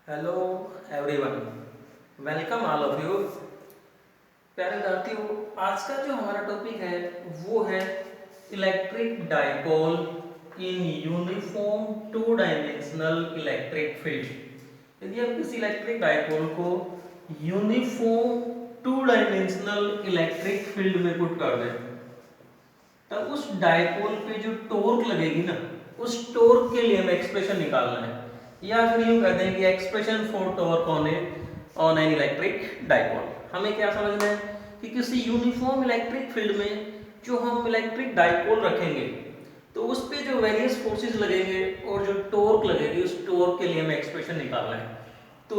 Hello everyone, welcome all of you. प्यारे विद्यार्थियों, आज का जो हमारा टॉपिक है वो है electric dipole in uniform two dimensional electric field. यदि हम किसी इलेक्ट्रिक डाइपोल को uniform two dimensional electric field में पुट कर दें, तब उस डाइपोल पे जो टॉर्क लगेगी ना, उस टॉर्क के लिए हमें एक्सप्रेशन निकालना है, या फिर यूं कहते हैं कि expression for torque on an electric dipole. हमें क्या समझना है कि किसी यूनिफॉर्म इलेक्ट्रिक फील्ड में जो हम इलेक्ट्रिक डाइपोल रखेंगे तो उस पे जो वेरियस फोर्सेस लगेंगे और जो टॉर्क लगेगी, उस टॉर्क के लिए हमें एक्सप्रेशन निकालना है। तो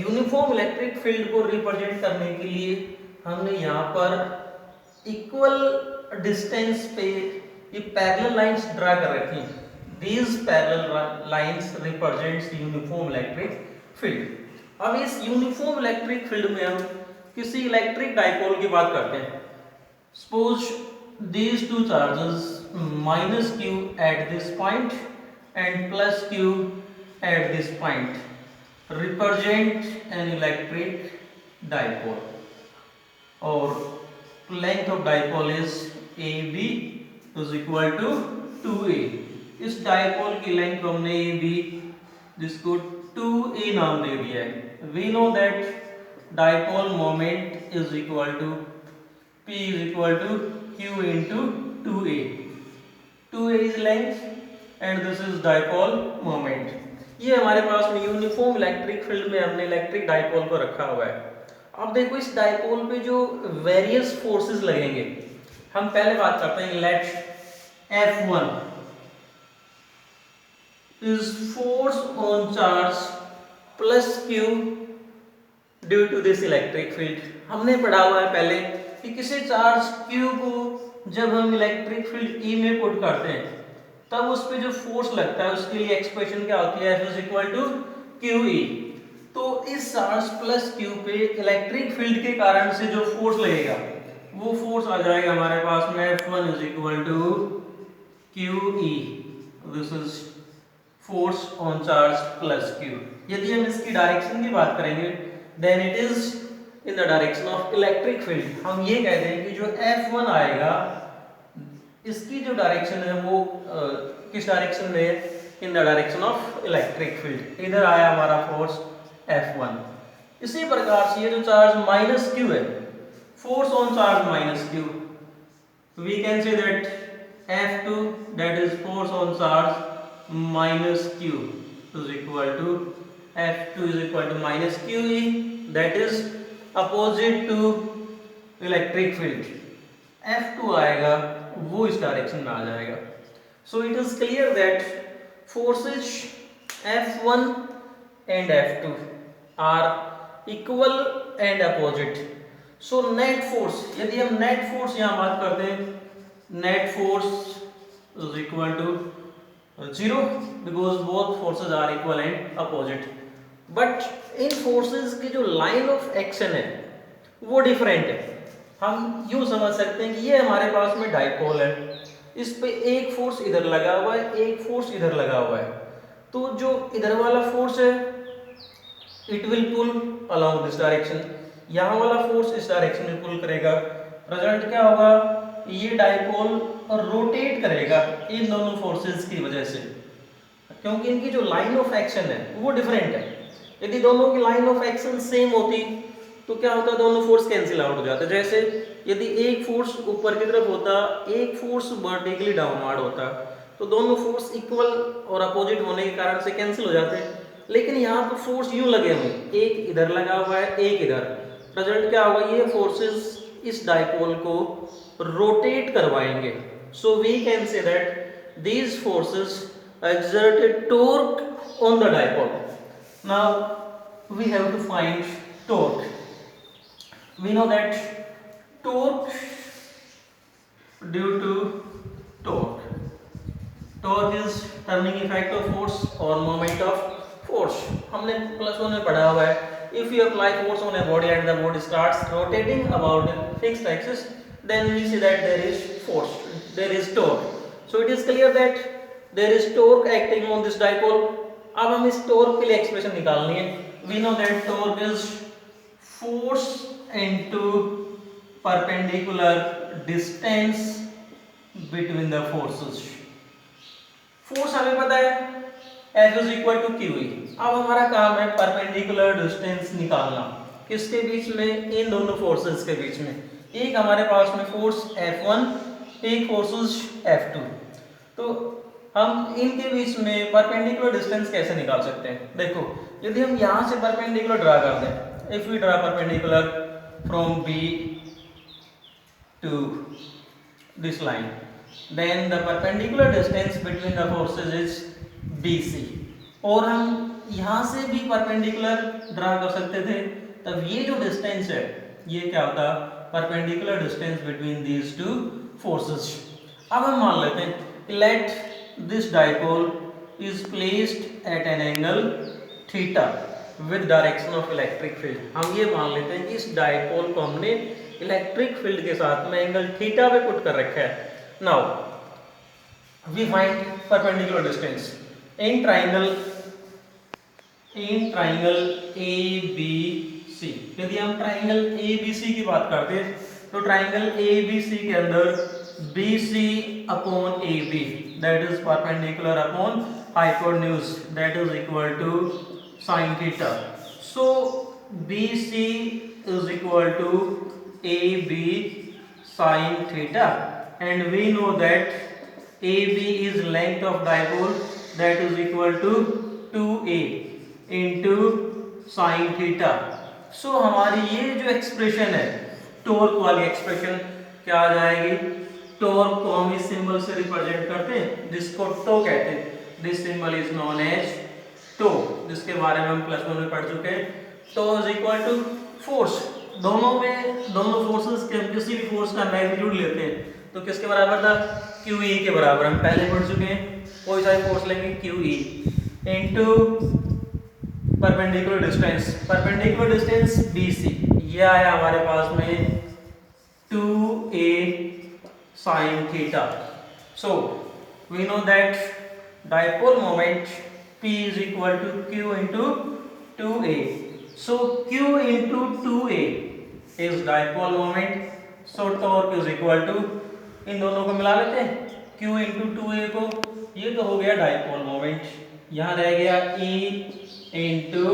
यूनिफॉर्म इलेक्ट्रिक फील्ड को रिप्रेजेंट करने के लिए हमने यहाँ पर इक्वल डिस्टेंस पे ये पैरेलल लाइंस ड्रा कर रखी हैं। These parallel lines represents uniform electric field। अब इस यूनिफॉर्म इलेक्ट्रिक फील्ड में हम किसी इलेक्ट्रिक डाइपोल की बात करते हैं। Suppose these two charges minus q at this point and plus q at this point represent an electric dipole, और length of dipole is AB is equal to 2a। इस dipole की length को हमने AB जिसको 2a नाम दे दिया है। We know that dipole moment is equal to P is equal to Q into 2a। 2a is length and this is dipole moment. ये हमारे पास में यूनिफॉर्म इलेक्ट्रिक फील्ड में हमने इलेक्ट्रिक डाइपोल को रखा हुआ है। अब देखो इस डाइपोल पे जो वेरियस फोर्सेस लगेंगे, हम पहले बात करते हैं। Let F1 is force on charge plus q due to this electric field। हमने पढ़ा हुआ है पहले कि किसी चार्ज q को जब हम इलेक्ट्रिक फील्ड E में पुट करते हैं तब उस पे जो फोर्स लगता है उसके लिए एक्सप्रेशन क्या होती है, F is equal to QE। तो इस चार्ज प्लस q पे इलेक्ट्रिक फील्ड के कारण से जो फोर्स लगेगा वो फोर्स आ जाएगा हमारे पास में F1 is equal to QE। This is force on charge plus q। यदि हम इसकी डायरेक्शन की बात करेंगे then it is in the direction of electric field. हम ये कहते हैं कि जो F1 आएगा इसकी जो डायरेक्शन है वो किस डायरेक्शन में है, इन the direction of electric field. इधर आया हमारा फोर्स F1। इसी प्रकार से ये जो चार्ज माइनस q है, force on charge minus q, we can say that F2 that is force on charge minus q is equal to F2 is equal to minus QE, that is opposite to electric field। F2 आएगा वो इस direction में आ जाएगा। So it is clear that forces F1 and F2 are equal and opposite। So net force, यदि हम net force यहाँ बात करते हैं, net force is equal to 0 because both forces are equal and opposite। but in forces की जो line of action है वो different है। हम यूं समझ सकते हैं कि ये हमारे पास में डाइपोल है, इस पे एक फोर्स इधर लगा हुआ है, एक फोर्स इधर लगा हुआ है। तो जो इधर वाला फोर्स है it will pull along this direction, यहाँ वाला फोर्स इस डायरेक्शन में पुल करेगा। रिजल्ट क्या होगा, ये डाइपोल रोटेट करेगा इन दोनों फोर्सेस की वजह से, क्योंकि इनकी जो लाइन ऑफ एक्शन है वो डिफरेंट है। यदि दोनों की लाइन ऑफ एक्शन सेम होती तो क्या होता, दोनों फोर्स कैंसिल आउट हो जाते। जैसे यदि एक फोर्स ऊपर की तरफ होता, एक फोर्स वर्टिकली डाउनवर्ड होता, तो दोनों फोर्स इक्वल और अपोजिट होने के कारण से कैंसिल हो जाते। लेकिन यहाँ पर फोर्स यूं लगे हुए, एक इधर लगा हुआ है, एक इधर। रिजल्ट क्या होगा, ये फोर्सेस इस डाइपोल को रोटेट करवाएंगे। So we can say that these forces exerted torque on the dipole। Now we have to find torque। We know that torque due to torque is turning effect of force or moment of force। हमने plus 1 में पढ़ा हुआ है, if you apply force on a body and the body starts rotating about a fixed axis, then we see that there is force, there is torque। So it is clear that there is torque acting on this dipole। अब हम इस torque के लिए expression निकालनी है। We know that torque is force into perpendicular distance between the forces. Force हमें पता है F is equal to QE। अब हमारा काम है परपेंडिकुलर डिस्टेंस निकालना, किसके बीच में, इन दोनों फोर्सेस के बीच में। एक हमारे पास में फोर्स F1, एक फोर्सेस F2। तो हम इनके बीच में परपेंडिकुलर डिस्टेंस कैसे निकाल सकते हैं? देखो, यदि हम यहाँ से परपेंडिकुलर ड्रा कर दें, if we draw perpendicular from B to this line, then the perpendicular distance between the forces is BC। और हम यहाँ से भी परपेंडिकुलर ड्रा कर सकते थे, तब ये जो डिस्टेंस है ये क्या होता, perpendicular distance between these two forces. अब हम मान लेते हैं let this dipole is placed at an angle theta with direction of electric field. हम ये मान लेते हैं कि इस डाइपोल को हमने इलेक्ट्रिक फील्ड के साथ में एंगल थीटा पे पुट कर रखा है। Now we find perpendicular distance in triangle ABC। यदि हम ट्राइंगल ABC की बात करते हैं तो ट्राइंगल ABC के अंदर BC upon AB that is perpendicular upon hypotenuse that is equal to sin theta. सो BC is equal to AB sin theta, and we know that AB is length of dipole that is equal to 2A into sin theta। so हमारी ये जो expression है torque वाली expression क्या आ जाएगी? Torque को हम इस सिंबल से रिप्रेजेंट करते हैं जिसको टो कहते हैं। This symbol is known as tau, जिसके बारे में हम प्लस 1 में पढ़ चुके हैं। Tau is equal to force. दोनों फोर्सेस के हम किसी भी फोर्स का मैग्नीट्यूड लेते हैं तो किसके बराबर था? QE के बराबर। हम पहले पढ़ चुके हैं, कोई सा फोर्स लेंगे QE into perpendicular distance BC, ये आया हमारे पास में 2A sin theta. So we know that dipole moment P is equal to Q into 2A। so Q into 2A is dipole moment, so torque is equal to, इन दोनों को मिला लेते हैं, Q into 2A को, ये तो हो गया डाइपोल मोमेंट, यहाँ रह गया E into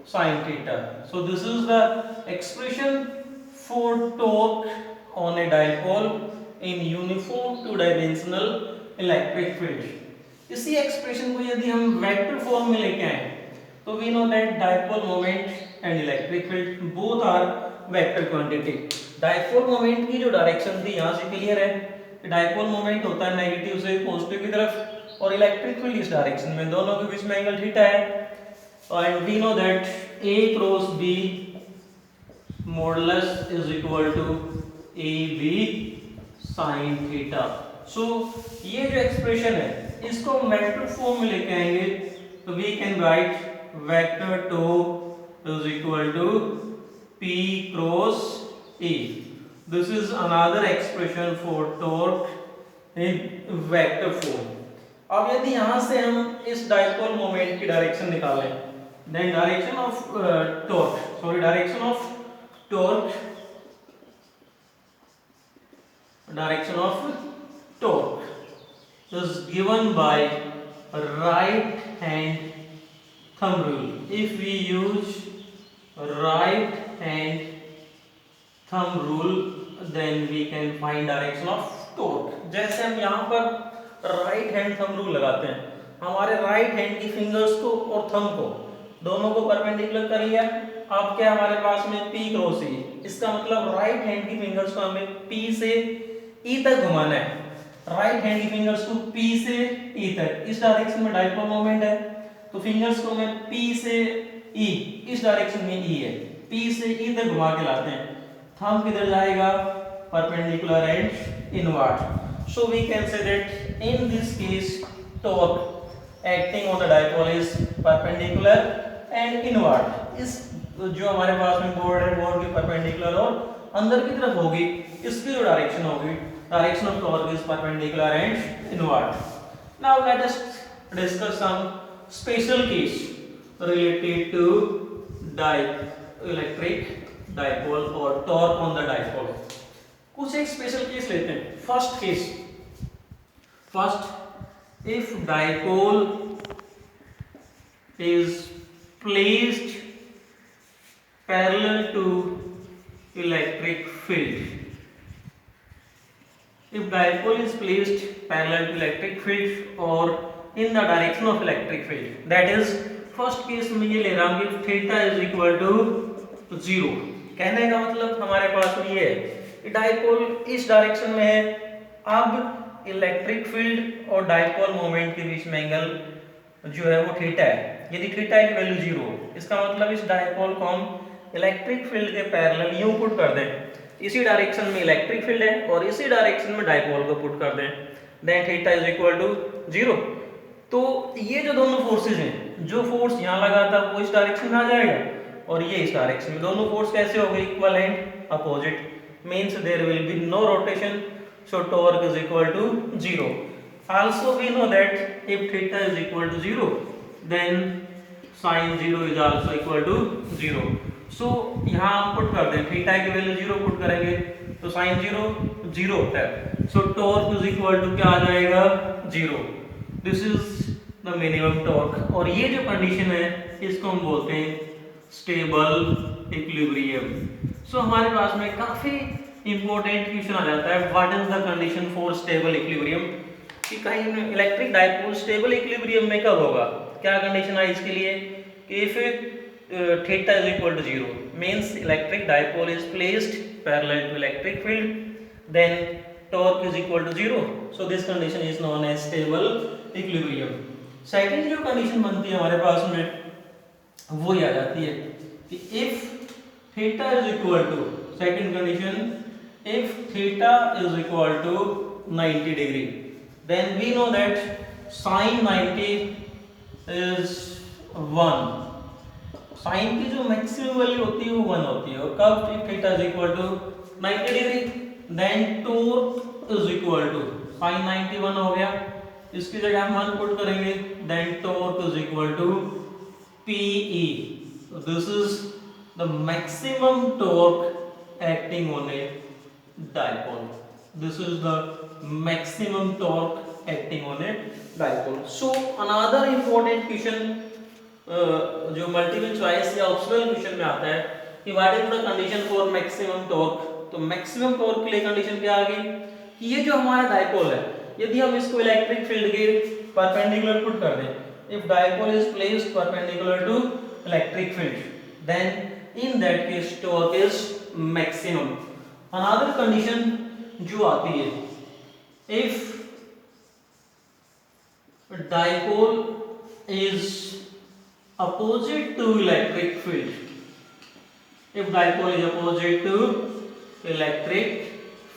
sin theta। so this is the expression for torque on a dipole in uniform two dimensional electric field। इसी एक्सप्रेशन को यदि हम वेक्टर फॉर्म में लेके आए तो we know that dipole moment and electric field both are vector quantity. Dipole moment की जो डायरेक्शन थी यहाँ से क्लियर है, डाइपोल मोमेंट होता है नेगेटिव से पॉजिटिव की तरफ, और इलेक्ट्रिक फील्ड इस डायरेक्शन में, दोनों के बीच में एंगल थीटा है। And we know that A cross B modulus is equal to AB sin theta. So ये जो एक्सप्रेशन है इसको हम वेक्टर फॉर्म में लेके आएंगे तो we can write vector torque is equal to P cross E। This is another expression for torque in vector form. अब यदि यहां से हम इस डाइपोल मोमेंट की डायरेक्शन निकालें, then direction of torque is given by right hand thumb rule। if we use right hand thumb rule then we can find direction of torque। जैसे हम यहाँ पर right hand thumb rule लगाते हैं, हमारे right hand की fingers को और थंब को दोनों को परपेंडिकुलर कर लिया। अब क्या हमारे पास में P क्रॉस E, इसका मतलब राइट हैंड की फिंगर्स को हमें P से E तक घुमाना है। राइट हैंड की फिंगर्स को P से E तक, इस डायरेक्शन में डाइपोल मोमेंट है तो फिंगर्स को मैं P से E, इस डायरेक्शन में E है, P से E तक घुमा के लाते हैं। थंब किधर जाएगा? Perpendicular and inward. So we can say that in this case torque acting on the dipole is perpendicular and inward. इस जो हमारे पास में बोर्ड है, बोर्ड की परपेंडिकुलर और अंदर की तरफ होगी, इसकी जो डायरेक्शन होगी, direction of torque is perpendicular and inward। now let us discuss some special case related to electric dipole or torque on the dipole. कुछ एक स्पेशल केस लेते हैं. First case, if dipole is placed parallel to electric field, if dipole is placed parallel to electric field or in the direction of electric field, that is first case में ये ले रहा हूं कि theta is equal to 0. कहने का मतलब हमारे पास ये है कि डाइपोल इस डायरेक्शन में है. अब इलेक्ट्रिक फील्ड और डाइपोल मोमेंट के बीच में एंगल जो है वो थीटा है. यदि थीटा की वैल्यू 0 हो, इसका मतलब इस डाइपोल को हम इलेक्ट्रिक फील्ड के पैरेलल यूं पुट कर दें. इसी डायरेक्शन में इलेक्ट्रिक फील्ड है और इसी डायरेक्शन में डाइपोल को पुट कर दें, then theta is equal to 0. तो ये जो दोनों फोर्सेज हैं, जो फोर्स यहाँ लगा था वो इस डायरेक्शन में आ जाएगा और ये इस डायरेक्शन में. दोनों फोर्स कैसे हो गए? Equal and opposite. Means there will be no rotation, so torque is equal to 0. Also we know that if theta is equal to 0 then sin 0 is also equal to 0. So यहाँ हम put कर दें, theta की value 0 put करेंगे तो sin 0 0 होता है. So torque is equal to क्या आ जाएगा? 0. This is the minimum torque. और ये जो कंडीशन है इसको हम बोलते हैं स्टेबल इक्विलिब्रियम. सो हमारे पास में काफी इंपॉर्टेंट क्वेश्चन आ जाता है, what is the condition for stable equilibrium, कि कहीं इलेक्ट्रिक डाइपोल स्टेबल इक्विलिब्रियम में कब होगा. क्या कंडीशन है इसके लिए कि if theta is equal to 0 means electric dipole is placed parallel to electric field, then torque is equal to 0. so this condition is known as stable equilibrium. Second जो condition बनती है हमारे पास में वो ये आ जाती है कि if theta is equal to, second condition, if theta is equal to 90 degree then we know that sin 90 is 1. sin की जो मैक्सिमम वैल्यू होती है वो 1 होती है. और कब if theta is equal to 90 degree then torque is equal to sin 91 हो गया, इसकी जगह हम 1 पुट करेंगे, then torque is equal to PE. so this is the maximum torque acting on a dipole. This is the maximum torque acting on a dipole. So another important question जो multiple choice या optional question में आता है कि what is the condition for maximum torque. तो maximum torque के लिए condition क्या आ गई कि ये जो हमारा डाइपोल है, यदि हम इसको इलेक्ट्रिक फील्ड के परपेंडिकुलर पुट कर दें, if dipole is placed perpendicular to electric field then in that case torque is maximum. Another condition जो आती है, if dipole is opposite to electric field, if dipole is opposite to electric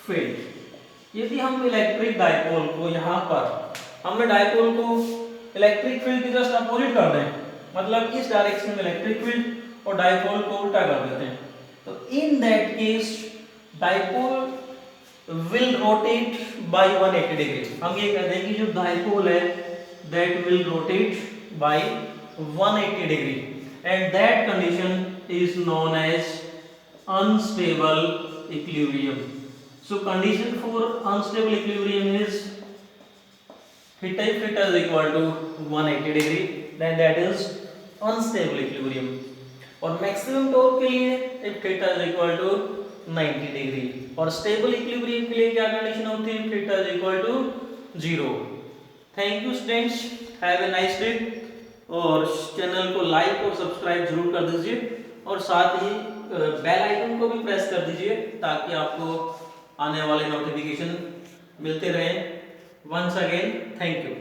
field, यदि हम electric dipole को यहाँ पर हमने dipole को इलेक्ट्रिक फील्ड के जस्ट अपोजिट कर दें, मतलब इस डायरेक्शन में इलेक्ट्रिक फील्ड और डाइपोल को उल्टा कर देते हैं, तो इन that case dipole will rotate bye 180 degree. हम ये कहते हैं कि जो डाइपोल है that will rotate bye 180 degree and that condition is known as unstable equilibrium. So condition for unstable equilibrium is theta if theta is equal to 180 degree then that is unstable equilibrium. और maximum torque के लिए if theta is equal to 90 degree और stable equilibrium के लिए क्या condition होती है? theta is equal to 0. Thank you students, have a nice day. और चैनल को लाइक और सब्सक्राइब जरूर कर दीजिए और साथ ही बेल आइकन को भी प्रेस कर दीजिए ताकि आपको आने वाले नोटिफिकेशन मिलते रहें. Once again thank you.